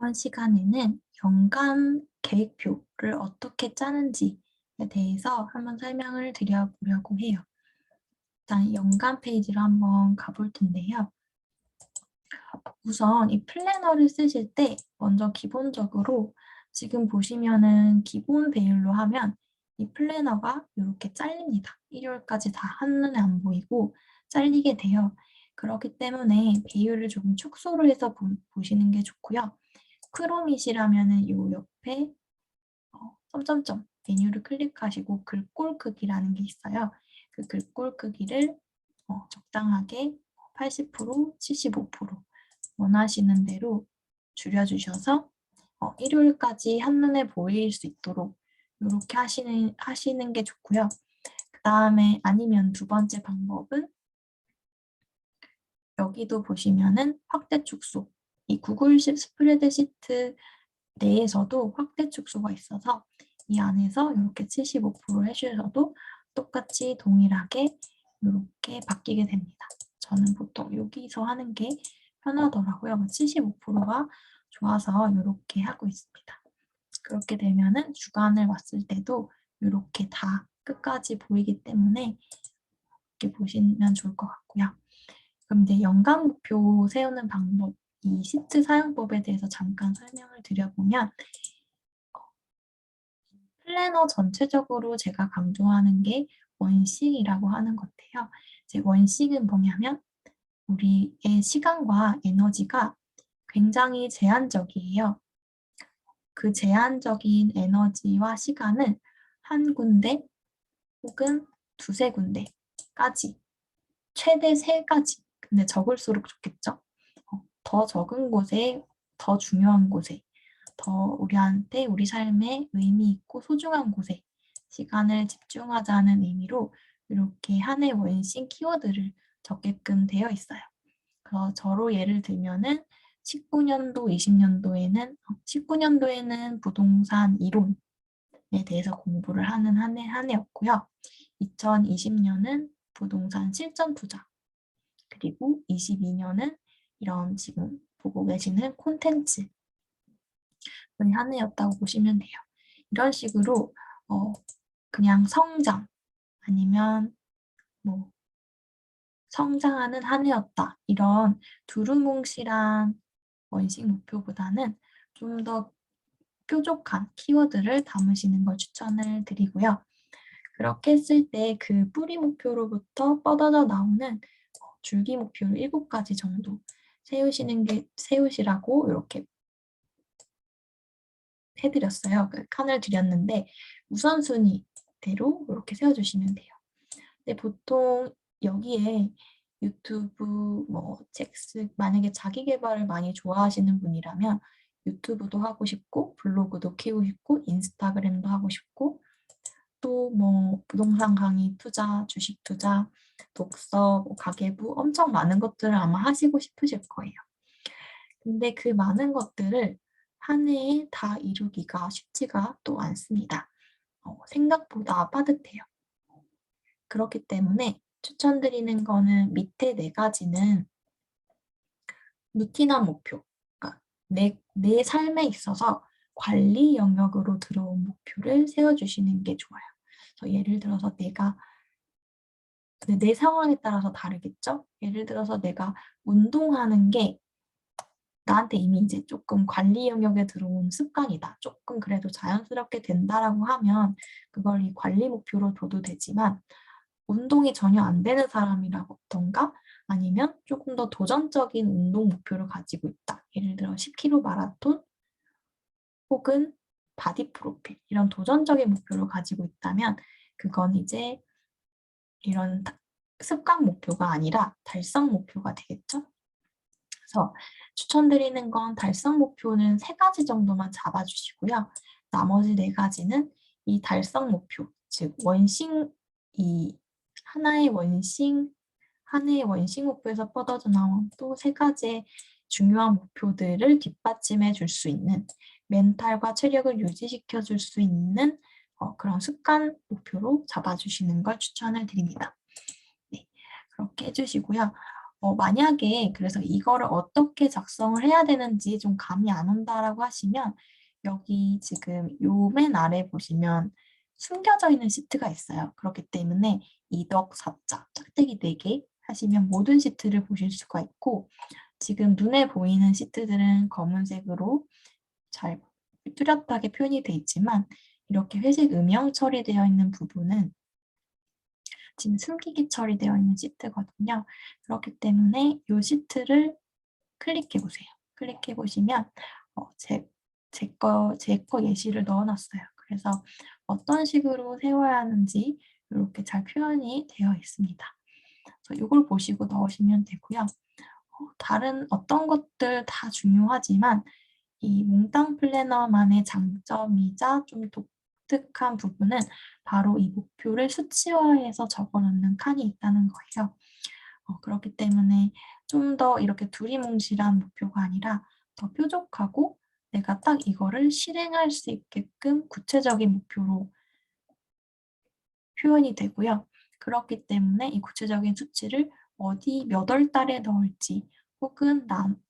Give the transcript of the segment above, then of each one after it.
이번 시간에는 연간 계획표를 어떻게 짜는지에 대해서 한번 설명을 드려보려고 해요. 일단 연간 페이지로 한번 가볼 텐데요. 우선 이 플래너를 쓰실 때 먼저 기본적으로 지금 보시면은 기본 배율로 하면 이 플래너가 이렇게 잘립니다. 일요일까지 다 한눈에 안 보이고 잘리게 돼요. 그렇기 때문에 배율을 조금 축소를 해서 보시는 게 좋고요. 크롬이시라면은 요 옆에 점점점 메뉴를 클릭하시고 글꼴 크기라는 게 있어요. 그 글꼴 크기를 적당하게 80%, 75% 원하시는 대로 줄여주셔서 일요일까지 한눈에 보일 수 있도록 요렇게 하시는 게 좋고요. 그다음에 아니면 두 번째 방법은 여기도 보시면은 확대 축소. 이 구글 스프레드시트 내에서도 확대 축소가 있어서 이 안에서 이렇게 75% 해주셔도 똑같이 동일하게 이렇게 바뀌게 됩니다. 저는 보통 여기서 하는 게 편하더라고요. 75%가 좋아서 이렇게 하고 있습니다. 그렇게 되면은 주간을 왔을 때도 이렇게 다 끝까지 보이기 때문에 이렇게 보시면 좋을 것 같고요. 그럼 이제 연간 목표 세우는 방법, 이 시트 사용법에 대해서 잠깐 설명을 드려보면 플래너 전체적으로 제가 강조하는 게 원칙이라고 하는 건데요. 이제 원칙은 뭐냐면 우리의 시간과 에너지가 굉장히 제한적이에요. 그 제한적인 에너지와 시간을 한 군데 혹은 두세 군데까지 최대 세 가지 근데 적을수록 좋겠죠. 더 적은 곳에 더 중요한 곳에 더 우리한테 우리 삶에 의미 있고 소중한 곳에 시간을 집중하자는 의미로 이렇게 한해 원칙 키워드를 적게끔 되어 있어요. 그래서 저로 예를 들면은 19년도, 20년도에는 19년도에는 부동산 이론에 대해서 공부를 하는 한 해였고요. 2020년은 부동산 실전 투자, 그리고 22년은 이런 지금 보고 계시는 콘텐츠 한 해였다고 보시면 돼요. 이런 식으로 그냥 성장 아니면 뭐 성장하는 한 해였다. 이런 두루뭉실한 원식 목표보다는 좀 더 뾰족한 키워드를 담으시는 걸 추천을 드리고요. 그렇게 했을 때 그 뿌리 목표로부터 뻗어져 나오는 줄기 목표를 7가지 정도 세우시라고 이렇게 해 드렸어요. 그 칸을 드렸는데 우선순위대로 이렇게 세워 주시면 돼요. 근데 보통 여기에 유튜브 만약에 자기 계발을 많이 좋아하시는 분이라면 유튜브도 하고 싶고 블로그도 키우고 싶고 인스타그램도 하고 싶고 또 부동산 강의 투자, 주식 투자, 독서, 가계부 엄청 많은 것들을 아마 하시고 싶으실 거예요. 근데 그 많은 것들을 한 해에 다 이루기가 쉽지가 또 않습니다. 생각보다 빠듯해요. 그렇기 때문에 추천드리는 거는 밑에 4가지는 루틴한 목표, 그러니까 내 삶에 있어서 관리 영역으로 들어온 목표를 세워주시는 게 좋아요. 그래서 예를 들어서 근데 내 상황에 따라서 다르겠죠? 예를 들어서 내가 운동하는 게 나한테 이미 이제 조금 관리 영역에 들어온 습관이다. 조금 그래도 자연스럽게 된다라고 하면 그걸 이 관리 목표로 둬도 되지만 운동이 전혀 안 되는 사람이라던가 아니면 조금 더 도전적인 운동 목표를 가지고 있다. 예를 들어 10km 마라톤 혹은 바디 프로필 이런 도전적인 목표를 가지고 있다면 그건 이제 이런 습관 목표가 아니라 달성 목표가 되겠죠? 그래서 추천드리는 건 달성 목표는 3가지 정도만 잡아주시고요. 나머지 4가지는 이 달성 목표, 즉 이 하나의 한 해의 원칙 목표에서 뻗어져 나온 또 3가지의 중요한 목표들을 뒷받침해 줄 수 있는 멘탈과 체력을 유지시켜 줄 수 있는 그런 습관 목표로 잡아주시는 걸 추천을 드립니다. 네, 그렇게 해주시고요. 만약에 그래서 이거를 어떻게 작성을 해야 되는지 좀 감이 안 온다라고 하시면 여기 지금 요 맨 아래 보시면 숨겨져 있는 시트가 있어요. 그렇기 때문에 이덕, 사자, 짝대기 4개 하시면 모든 시트를 보실 수가 있고 지금 눈에 보이는 시트들은 검은색으로 잘 뚜렷하게 표현이 돼 있지만 이렇게 회색 음영 처리되어 있는 부분은 지금 숨기기 처리되어 있는 시트거든요. 그렇기 때문에 이 시트를 클릭해 보세요. 클릭해 보시면 제 거 예시를 넣어 놨어요. 그래서 어떤 식으로 세워야 하는지 이렇게 잘 표현이 되어 있습니다. 그래서 이걸 보시고 넣으시면 되고요. 다른 어떤 것들 다 중요하지만 이 몽땅 플래너만의 장점이자 좀 독특한 부분은 바로 이 목표를 수치화해서 적어 놓는 칸이 있다는 거예요. 그렇기 때문에 좀 더 이렇게 두리뭉실한 목표가 아니라 더 뾰족하고 내가 딱 이거를 실행할 수 있게끔 구체적인 목표로 표현이 되고요. 그렇기 때문에 이 구체적인 수치를 어디 몇 월 달에 넣을지 혹은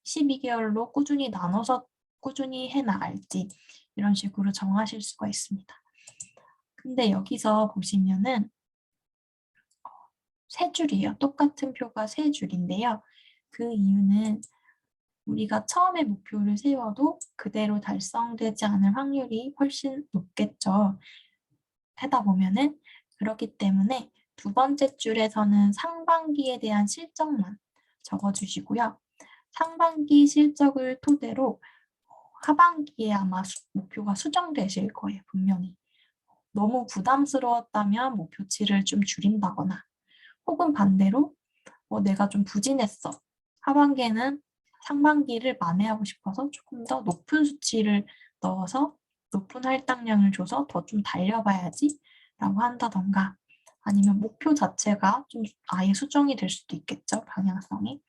12개월로 꾸준히 나눠서 꾸준히 해 나갈지 이런 식으로 정하실 수가 있습니다. 근데 여기서 보시면은 세 줄이에요. 똑같은 표가 세 줄인데요. 그 이유는 우리가 처음에 목표를 세워도 그대로 달성되지 않을 확률이 훨씬 높겠죠. 하다 보면은 그렇기 때문에 두 번째 줄에서는 상반기에 대한 실적만 적어 주시고요. 상반기 실적을 토대로 하반기에 아마 목표가 수정되실 거예요, 분명히. 너무 부담스러웠다면 목표치를 좀 줄인다거나 혹은 반대로 내가 좀 부진했어. 하반기에는 상반기를 만회하고 싶어서 조금 더 높은 수치를 넣어서 높은 할당량을 줘서 더 좀 달려봐야지 라고 한다던가 아니면 목표 자체가 좀 아예 수정이 될 수도 있겠죠, 방향성이.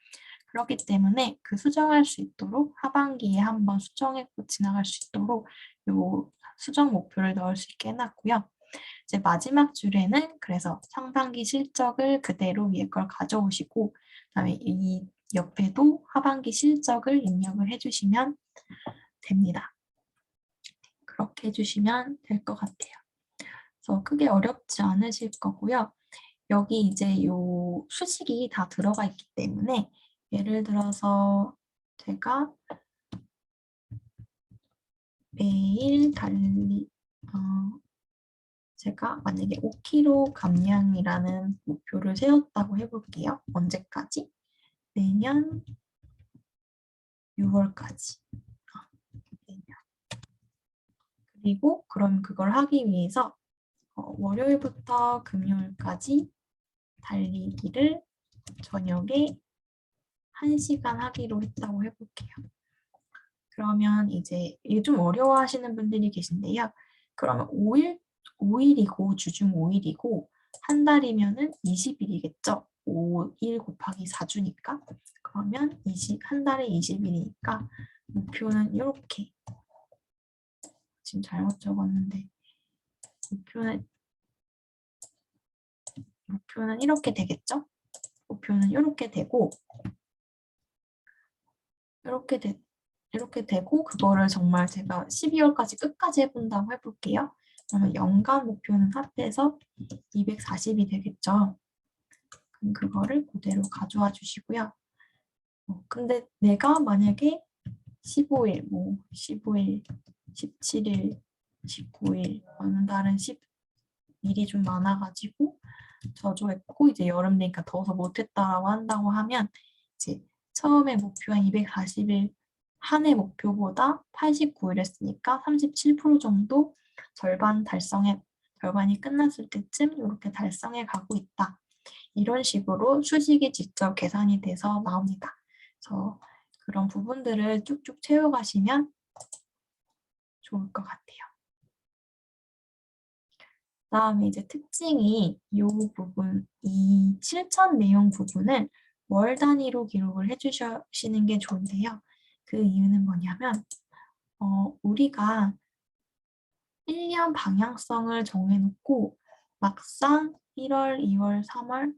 그렇기 때문에 그 수정할 수 있도록 하반기에 한번 수정했고 지나갈 수 있도록 요 수정 목표를 넣을 수 있게 해놨고요. 이제 마지막 줄에는 그래서 상반기 실적을 그대로 위에 걸 가져오시고 그다음에 이 옆에도 하반기 실적을 입력을 해주시면 됩니다. 그렇게 해주시면 될 것 같아요. 그래서 크게 어렵지 않으실 거고요. 여기 이제 요 수식이 다 들어가 있기 때문에 예를 들어서 제가 매일 제가 만약에 5kg 감량이라는 목표를 세웠다고 해볼게요. 언제까지? 내년 6월까지. 내년. 그리고 그럼 그걸 하기 위해서 월요일부터 금요일까지 달리기를 저녁에 1시간 하기로 했다고 해볼게요. 그러면 이제 이게 좀 어려워하시는 분들이 계신데요. 그러면 5일이고 주중 5일이고 한 달이면은 20일이겠죠. 5일 곱하기 4주니까. 그러면 한 달에 20일이니까 목표는 이렇게 지금 잘못 적었는데 목표는 이렇게 되겠죠. 목표는 이렇게 되고 이렇게 되고 그거를 정말 제가 12월까지 끝까지 해본다고 해볼게요. 그러면 연간 목표는 합해서 240이 되겠죠. 그럼 그거를 그대로 가져와 주시고요. 근데 내가 만약에 15일, 15일, 17일, 19일, 어느 달은 10일이 좀 많아가지고 저조했고 이제 여름 되니까 더워서 못했다라고 한다고 하면 이제 처음에 목표한 240일 한 해 목표보다 89일 했으니까 37% 정도 절반이 끝났을 때쯤 이렇게 달성해 가고 있다. 이런 식으로 수식이 직접 계산이 돼서 나옵니다. 그래서 그런 부분들을 쭉쭉 채워가시면 좋을 것 같아요. 그다음에 이제 특징이 이 부분, 이 실천 내용 부분은 월 단위로 기록을 해주시는 게 좋은데요. 그 이유는 뭐냐면 우리가 1년 방향성을 정해놓고 막상 1월, 2월, 3월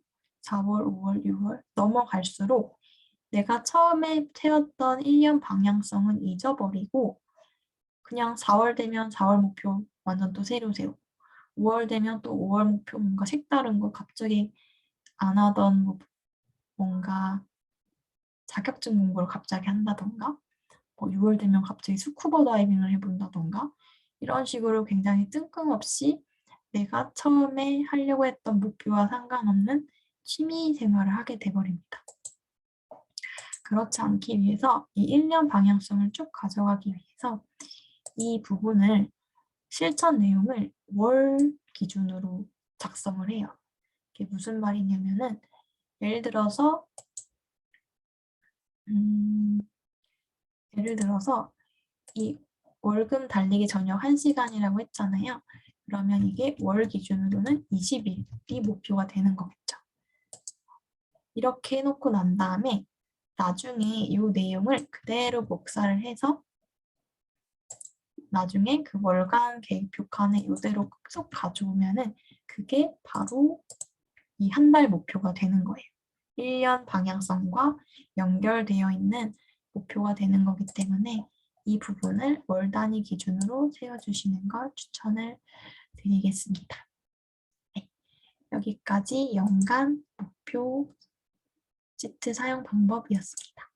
4월, 5월, 6월 넘어갈수록 내가 처음에 세웠던 1년 방향성은 잊어버리고 그냥 4월 되면 4월 목표 완전 또 새로 세우고 5월 되면 또 5월 목표 뭔가 색다른 거 갑자기 안 하던 뭔가 자격증 공부를 갑자기 한다던가 6월 되면 갑자기 스쿠버 다이빙을 해본다던가 이런 식으로 굉장히 뜬금없이 내가 처음에 하려고 했던 목표와 상관없는 취미 생활을 하게 돼 버립니다. 그렇지 않기 위해서 이 1년 방향성을 쭉 가져가기 위해서 이 부분을 실천 내용을 월 기준으로 작성을 해요. 이게 무슨 말이냐면은 예를 들어서 이 월금 달리기 저녁 1시간이라고 했잖아요. 그러면 이게 월 기준으로는 20일이 목표가 되는 거겠죠. 이렇게 해놓고 난 다음에 나중에 이 내용을 그대로 복사를 해서 나중에 그 월간 계획표 칸에 이대로 쏙 가져오면은 그게 바로 이 한 달 목표가 되는 거예요. 1년 방향성과 연결되어 있는 목표가 되는 거기 때문에 이 부분을 월 단위 기준으로 세워주시는 걸 추천을 드리겠습니다. 네, 여기까지 연간 목표 시트 사용 방법이었습니다.